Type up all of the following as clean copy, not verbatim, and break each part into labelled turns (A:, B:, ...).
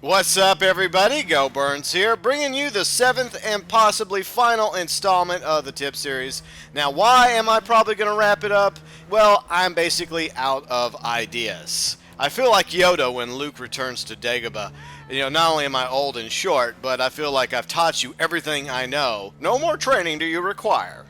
A: What's up, everybody? GeauxBurns here, bringing you the seventh and possibly final installment of the tip series. Now, why am I probably going to wrap it up? Well, I'm basically out of ideas. I feel like Yoda when Luke returns to Dagobah. Not only am I old and short, but I feel like I've taught you everything I know. No more training do you require.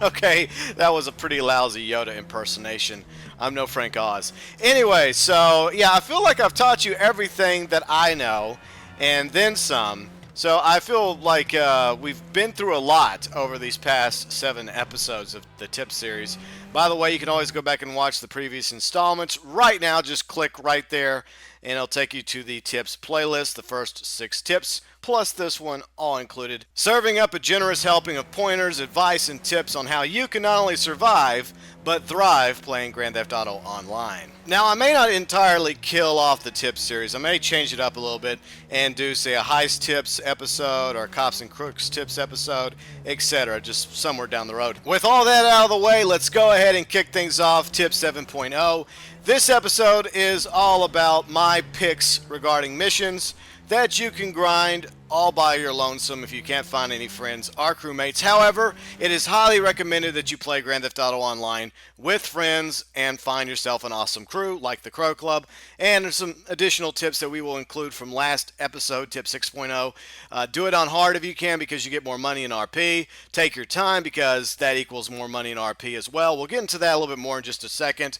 A: Okay, that was a pretty lousy Yoda impersonation. I'm no Frank Oz. Anyway, so yeah, I feel like I've taught you everything that I know, and then some. So I feel like we've been through a lot over these past 7 episodes of the tip series. By the way, you can always go back and watch the previous installments. Right now, just click right there, and it'll take you to the tips playlist, the first 6 tips, plus this one all included, serving up a generous helping of pointers, advice, and tips on how you can not only survive, but thrive playing Grand Theft Auto Online. Now, I may not entirely kill off the tips series. I may change it up a little bit and do, say, a heist tips episode or a cops and crooks tips episode, etc., just somewhere down the road. With all that out of the way, let's go ahead and kick things off. Tip 7.0. This episode is all about my picks regarding missions that you can grind all by your lonesome if you can't find any friends or crewmates. However, it is highly recommended that you play Grand Theft Auto Online with friends and find yourself an awesome crew like the Crow Club. And there's some additional tips that we will include from last episode, tip 6.0. Do it on hard if you can because you get more money in RP. Take your time because that equals more money in RP as well. We'll get into that a little bit more in just a second.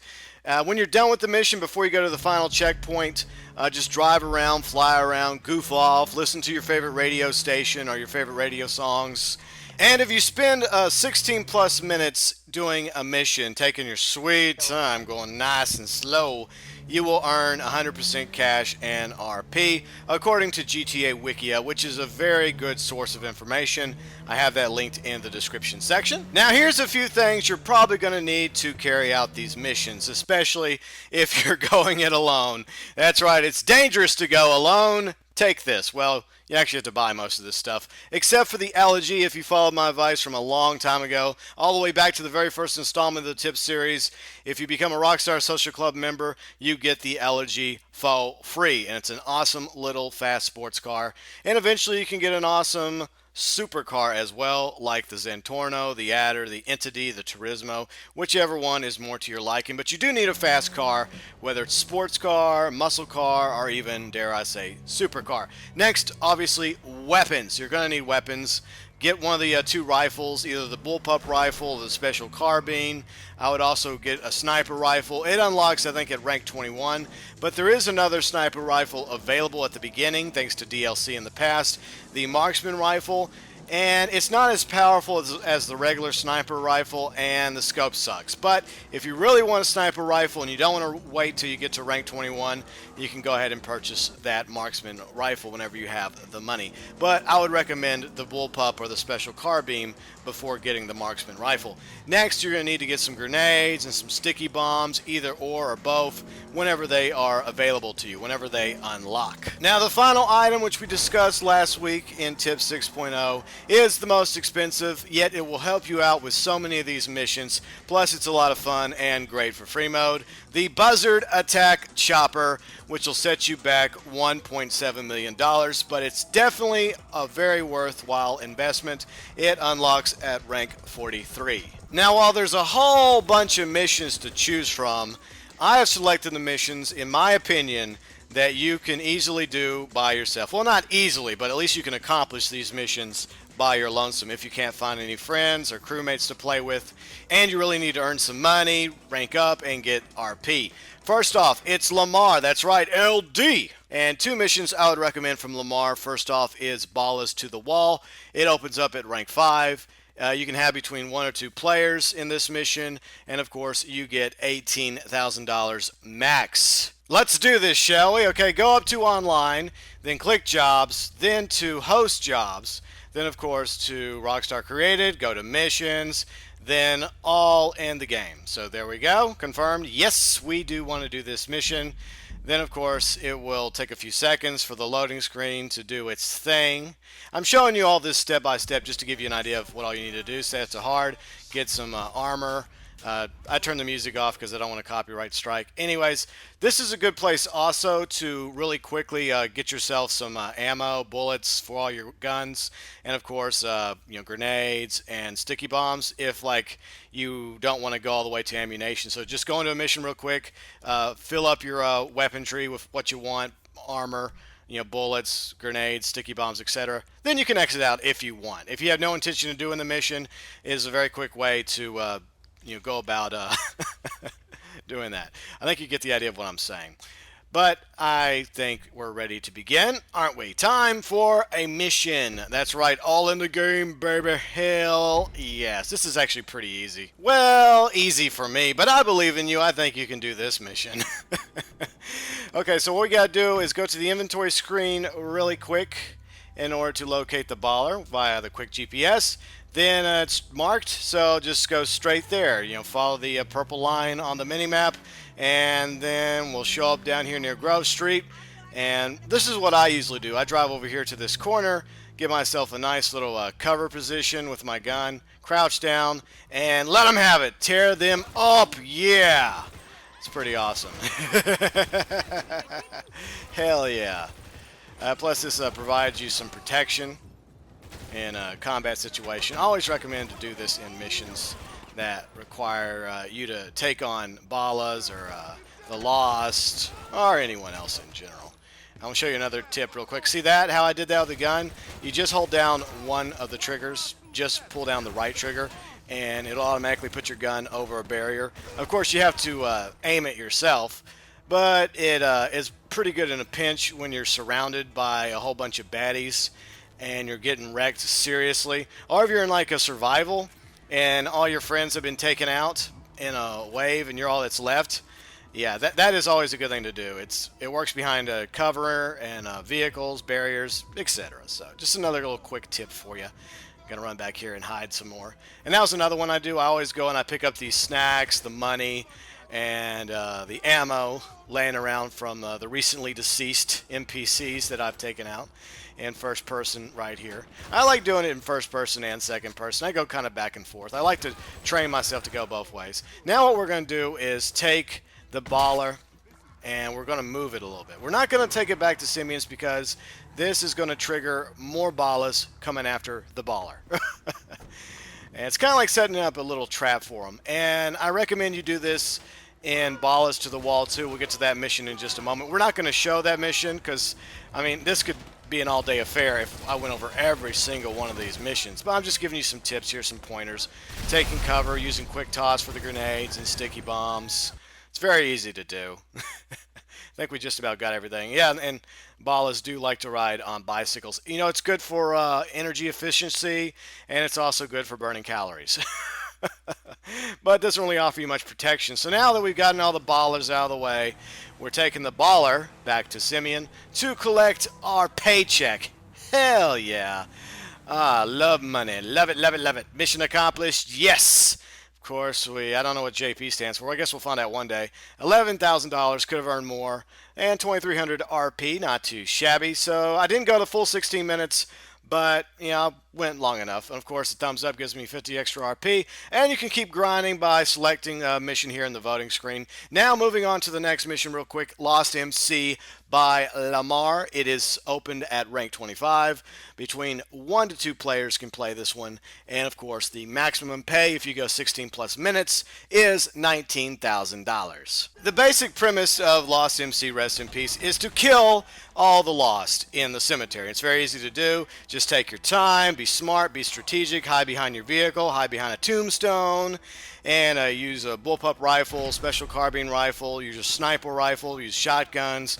A: When you're done with the mission, before you go to the final checkpoint, just drive around, fly around, goof off, listen to your favorite radio station or your favorite radio songs. And if you spend 16 plus minutes doing a mission, taking your sweet time, going nice and slow, you will earn 100% cash and RP, according to GTA Wikia, which is a very good source of information. I have that linked in the description section. Now, here's a few things you're probably going to need to carry out these missions, especially if you're going it alone. That's right, it's dangerous to go alone. Take this. Well, you actually have to buy most of this stuff, except for the elegy. If you followed my advice from a long time ago, all the way back to the very first installment of the tip series, if you become a Rockstar Social Club member, you get the elegy for free, and it's an awesome little fast sports car. And eventually you can get an awesome supercar as well, like the Zentorno, the Adder, the Entity, the Turismo, whichever one is more to your liking. But you do need a fast car, whether it's sports car, muscle car, or even, dare I say, supercar. Next, obviously, weapons. You're going to need weapons. Get one of the 2 rifles, either the bullpup rifle or the special carbine. I would also get a sniper rifle. It unlocks, I think, at rank 21. But there is another sniper rifle available at the beginning, thanks to DLC in the past. The marksman rifle. And it's not as powerful as the regular sniper rifle, and the scope sucks. But if you really want a sniper rifle and you don't want to wait till you get to rank 21, you can go ahead and purchase that marksman rifle whenever you have the money. But I would recommend the bullpup or the special carbine before getting the marksman rifle. Next, you're going to need to get some grenades and some sticky bombs, either or both, whenever they are available to you, whenever they unlock. Now, the final item, which we discussed last week in tip 6.0, is the most expensive, yet it will help you out with so many of these missions. Plus, it's a lot of fun and great for free mode. The Buzzard Attack Chopper, which will set you back $1.7 million, but it's definitely a very worthwhile investment. It unlocks at rank 43. Now, while there's a whole bunch of missions to choose from, I have selected the missions, in my opinion, that you can easily do by yourself. Well, not easily, but at least you can accomplish these missions by your lonesome if you can't find any friends or crewmates to play with, and you really need to earn some money, rank up, and get RP. First off, it's Lamarr. That's right, LD. And 2 missions I would recommend from Lamarr. First off is Ballas to the Wall. It opens up at rank 5. You can have between 1 or 2 players in this mission, and of course you get $18,000 max. Let's do this, shall we? Okay, go up to online, then click jobs, then to host jobs, then of course to Rockstar Created, go to missions, then all in the game. So there we go, confirmed. Yes, we do want to do this mission. Then of course it will take a few seconds for the loading screen to do its thing. I'm showing you all this step by step just to give you an idea of what all you need to do. Set it to hard, get some armor, I turned the music off because I don't want a copyright strike. Anyways, this is a good place also to really quickly get yourself some ammo, bullets for all your guns, and of course, grenades and sticky bombs if like you don't want to go all the way to ammunition. So just go into a mission real quick, fill up your weaponry with what you want, armor, bullets, grenades, sticky bombs, etc. Then you can exit out if you want. If you have no intention of doing the mission, it is a very quick way to go about doing that. I think you get the idea of what I'm saying. But I think we're ready to begin, aren't we? Time for a mission. That's right, all in the game, baby. Hell yes. This is actually pretty easy. Well, easy for me, but I believe in you. I think you can do this mission. Okay, so what we got to do is go to the inventory screen really quick in order to locate the baller via the quick GPS. Then it's marked, so just go straight there. Follow the purple line on the minimap, and then we'll show up down here near Grove Street. And this is what I usually do. I drive over here to this corner, give myself a nice little cover position with my gun, crouch down, and let them have it. Tear them up, yeah! It's pretty awesome. Hell yeah. Plus this provides you some protection in a combat situation. I always recommend to do this in missions that require you to take on Ballas or the Lost or anyone else in general. I'm going to show you another tip real quick. See that? How I did that with the gun? You just hold down one of the triggers. Just pull down the right trigger and it'll automatically put your gun over a barrier. Of course, you have to aim it yourself, but it is pretty good in a pinch when you're surrounded by a whole bunch of baddies and you're getting wrecked seriously, or if you're in like a survival and all your friends have been taken out in a wave and you're all that's left. Yeah, that is always a good thing to do. It works behind a cover and vehicles, barriers, etc. So just another little quick tip for you. Gonna run back here and hide some more. And that was another one I do. I always go and I pick up these snacks, the money, and the ammo laying around from the recently deceased NPCs that I've taken out in first person right here. I like doing it in first person and second person. I go kind of back and forth. I like to train myself to go both ways. Now what we're going to do is take the baller and we're going to move it a little bit. We're not going to take it back to Simeon's because this is going to trigger more ballas coming after the baller. And it's kind of like setting up a little trap for them. And I recommend you do this in Ballas to the Wall too. We'll get to that mission in just a moment. We're not going to show that mission because, I mean, this could be an all-day affair if I went over every single one of these missions. But I'm just giving you some tips here, some pointers. Taking cover, using quick toss for the grenades and sticky bombs. It's very easy to do. I think we just about got everything. Yeah, and Ballas do like to ride on bicycles. It's good for energy efficiency, and it's also good for burning calories. But it doesn't really offer you much protection. So now that we've gotten all the ballers out of the way, we're taking the baller back to Simeon to collect our paycheck. Hell yeah. Love money. Love it, love it, love it. Mission accomplished. Yes. Of course, I don't know what JP stands for. I guess we'll find out one day. $11,000, could have earned more. And 2,300 RP, not too shabby. So I didn't go the full 16 minutes, but, I went long enough. And, of course, the thumbs up gives me 50 extra RP. And you can keep grinding by selecting a mission here in the voting screen. Now, moving on to the next mission real quick. Lost MC by Lamarr. It is opened at rank 25. Between 1 to 2 players can play this one. And, of course, the maximum pay, if you go 16 plus minutes, is $19,000. The basic premise of Lost MC Rest in Peace is to kill all the Lost in the cemetery. It's very easy to do. Just take your time, be smart, be strategic, hide behind your vehicle, hide behind a tombstone, and use a bullpup rifle, special carbine rifle, use a sniper rifle, use shotguns,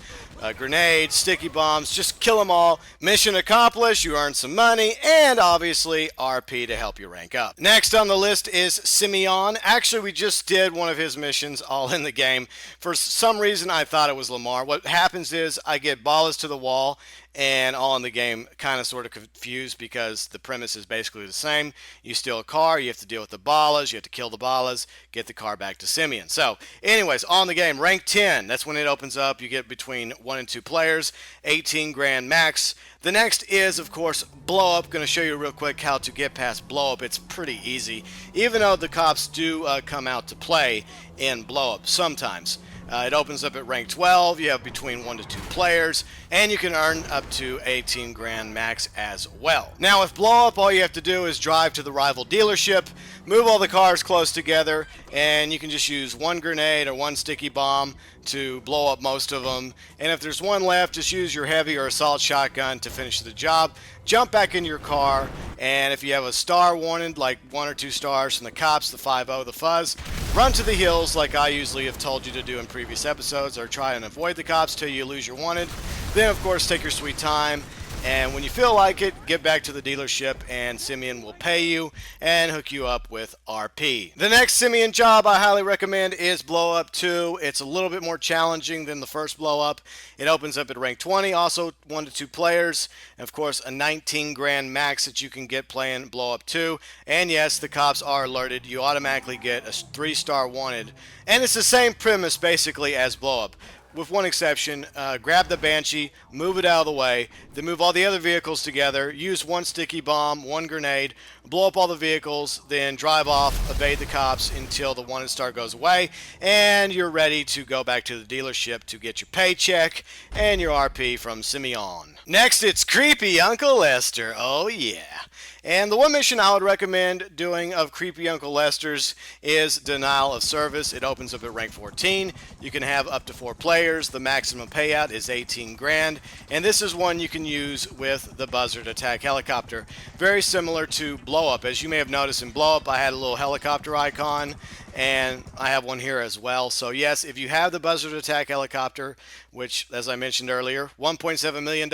A: grenades, sticky bombs, just kill them all. Mission accomplished, you earn some money, and obviously RP to help you rank up. Next on the list is Simeon. Actually, we just did one of his missions all in the game. For some reason, I thought it was Lamarr. What happens is I get Ballas to the Wall, and all in the game kind of sort of confused because the premise is basically the same. You steal a car, you have to deal with the ballas, you have to kill the ballas, get the car back to Simeon. So, anyways, on the game, rank 10, that's when it opens up. You get between 1 and 2 players, 18 grand max. The next is, of course, blow up. Going to show you real quick how to get past blow up. It's pretty easy, even though the cops do come out to play in blow up sometimes. It opens up at rank 12. You have between 1 to 2 players, and you can earn up to 18 grand max as well. Now, with blow up, all you have to do is drive to the rival dealership, move all the cars close together, and you can just use 1 grenade or 1 sticky bomb to blow up most of them. And if there's one left, just use your heavy or assault shotgun to finish the job. Jump back in your car, and if you have a star wanted, like 1 or 2 stars from the cops, the 5-0, the fuzz, run to the hills like I usually have told you to do in previous episodes, or try and avoid the cops till you lose your wanted. Then, of course, take your sweet time, and when you feel like it, get back to the dealership and Simeon will pay you and hook you up with RP. The next Simeon job I highly recommend is Blow Up 2. It's a little bit more challenging than the first Blow Up. It opens up at rank 20, also 1 to 2 players, and of course a 19 grand max that you can get playing Blow Up 2. And yes, the cops are alerted. You automatically get a 3-star wanted. And it's the same premise basically as Blow Up, with one exception. Grab the Banshee, move it out of the way, then move all the other vehicles together, use 1 sticky bomb, 1 grenade, blow up all the vehicles, then drive off, evade the cops until the wanted star goes away, and you're ready to go back to the dealership to get your paycheck and your RP from Simeon. Next, it's Creepy Uncle Lester. Oh yeah. And the one mission I would recommend doing of Creepy Uncle Lester's is Denial of Service. It opens up at rank 14. You can have up to 4 players. The maximum payout is 18 grand. And this is one you can use with the Buzzard attack helicopter. Very similar to Blow Up. As you may have noticed in Blow Up, I had a little helicopter icon, and I have one here as well. So yes, if you have the Buzzard attack helicopter, which, as I mentioned earlier, $1.7 million,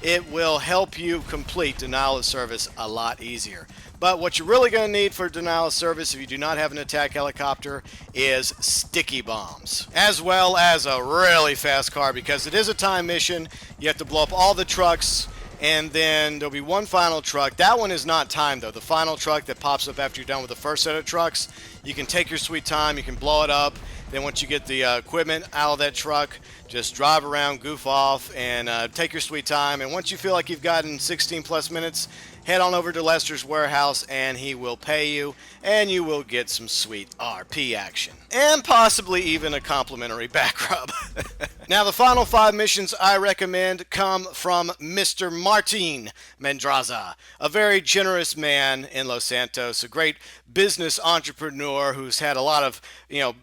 A: it will help you complete Denial of Service a lot easier. But what you're really going to need for Denial of Service, if you do not have an attack helicopter, is sticky bombs, as well as a really fast car, because it is a time mission. You have to blow up all the trucks, and then there'll be one final truck. That one is not timed, though. The final truck that pops up after you're done with the first set of trucks, you can take your sweet time, you can blow it up. Then once you get the equipment out of that truck, just drive around, goof off, and take your sweet time. And once you feel like you've gotten 16 plus minutes, head on over to Lester's warehouse and he will pay you, and you will get some sweet RP action. And possibly even a complimentary back rub. Now, the final 5 missions I recommend come from Mr. Martin Mendraza, a very generous man in Los Santos, a great business entrepreneur who's had a lot of,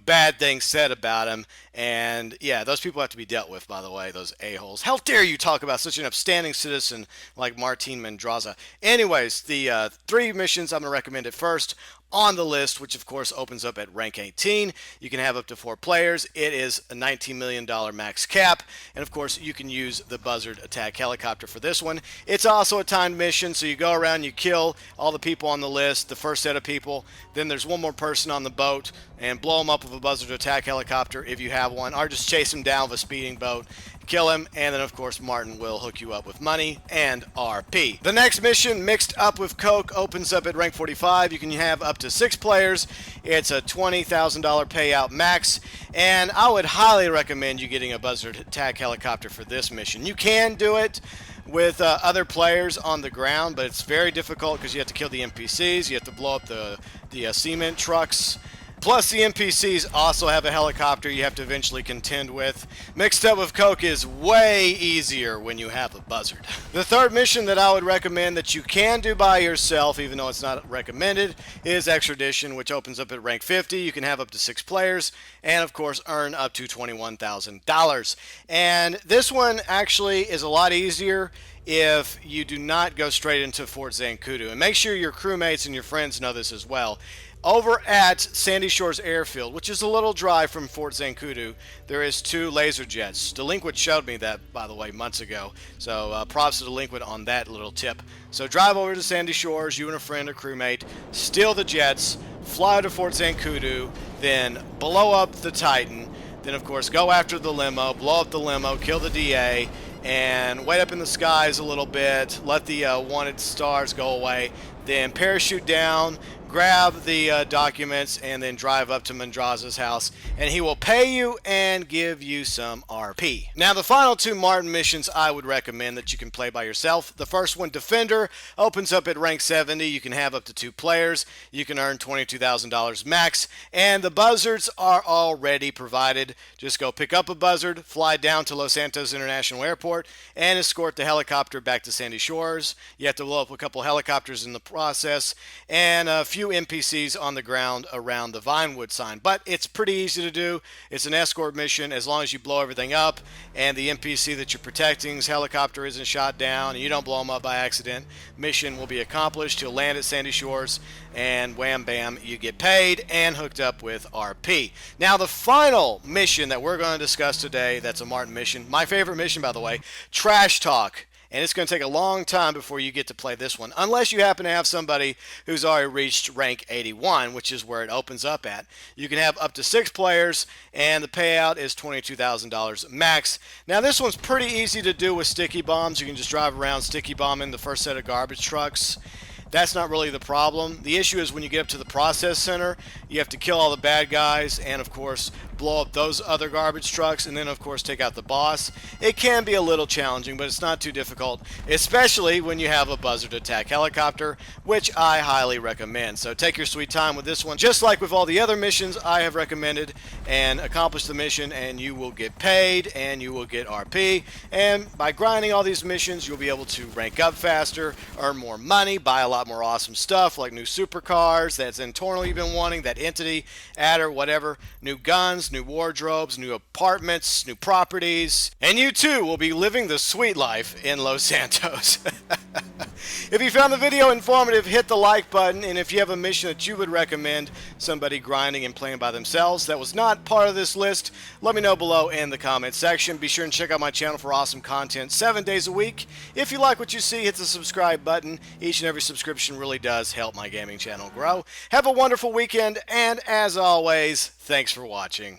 A: bad things said about him. And yeah, those people have to be dealt with, by the way, those a-holes. How dare you talk about such an upstanding citizen like Martin Mendraza. Anyways, the 3 missions I'm going to recommend at first on the list, which of course opens up at rank 18. You can have up to 4 players. It is a $19 million max cap, and of course you can use the Buzzard attack helicopter for this one. It's also a timed mission, so you go around, you kill all the people on the list, the first set of people, then there's one more person on the boat, and blow them up with a Buzzard attack helicopter if you have one, or just chase them down with a speeding boat, kill him, and then of course Martin will hook you up with money and RP. The next mission, Mixed Up with Coke, opens up at rank 45. You can have up to 6 players. It's a $20,000 payout max, and I would highly recommend you getting a Buzzard attack helicopter for this mission. You can do it with other players on the ground, but it's very difficult because you have to kill the NPCs, you have to blow up the cement trucks. Plus, the NPCs also have a helicopter you have to eventually contend with. Mixed Up with Coke is way easier when you have a Buzzard. The third mission that I would recommend that you can do by yourself, even though it's not recommended, is Extradition, which opens up at rank 50. You can have up to 6 players, and of course earn up to $21,000. And this one actually is a lot easier if you do not go straight into Fort Zancudo. And make sure your crewmates and your friends know this as well. Over at Sandy Shores Airfield, which is a little drive from Fort Zancudo, there is 2 laser jets. Delinquent showed me that, by the way, months ago. So props to Delinquent on that little tip. So drive over to Sandy Shores, you and a friend or crewmate, steal the jets, fly to Fort Zancudo, then blow up the Titan. Then, of course, go after the limo, blow up the limo, kill the DA, and wait up in the skies a little bit, let the wanted stars go away, then parachute down, grab the documents, and then drive up to Mendraza's house, and he will pay you and give you some RP. Now, the final two Martin missions I would recommend that you can play by yourself. The first one, Defender, opens up at rank 70. You can have up to 2 players. You can earn $22,000 max, and the Buzzards are already provided. Just go pick up a Buzzard, fly down to Los Santos International Airport, and escort the helicopter back to Sandy Shores. You have to blow up a couple helicopters in the process, and a few NPCs on the ground around the Vinewood sign. But it's pretty easy to do. It's an escort mission as long as you blow everything up and the NPC that you're protecting's helicopter isn't shot down and you don't blow him up by accident. Mission will be accomplished. He'll land at Sandy Shores, and wham bam, you get paid and hooked up with RP. Now, the final mission that we're going to discuss today, that's a Martin mission, my favorite mission, by the way, Trash Talk. And it's going to take a long time before you get to play this one, unless you happen to have somebody who's already reached rank 81, which is where it opens up at. You can have up to 6 players, and the payout is $22,000 max. Now, this one's pretty easy to do with sticky bombs. You can just drive around sticky bombing the first set of garbage trucks. That's not really the problem. The issue is when you get up to the process center, you have to kill all the bad guys and, of course, blow up those other garbage trucks, and then, of course, take out the boss. It can be a little challenging, but it's not too difficult, especially when you have a Buzzard attack helicopter, which I highly recommend. So take your sweet time with this one, just like with all the other missions I have recommended, and accomplish the mission, and you will get paid, and you will get RP. And by grinding all these missions, you'll be able to rank up faster, earn more money, buy a lot more awesome stuff like new supercars, that's internal you've been wanting, that entity, adder, whatever, new guns, new wardrobes, new apartments, new properties, and you too will be living the sweet life in Los Santos. If you found the video informative, hit the like button, and if you have a mission that you would recommend somebody grinding and playing by themselves that was not part of this list, let me know below in the comment section. Be sure and check out my channel for awesome content 7 days a week. If you like what you see, hit the subscribe button. Each and every subscription really does help my gaming channel grow. Have a wonderful weekend, and as always, thanks for watching.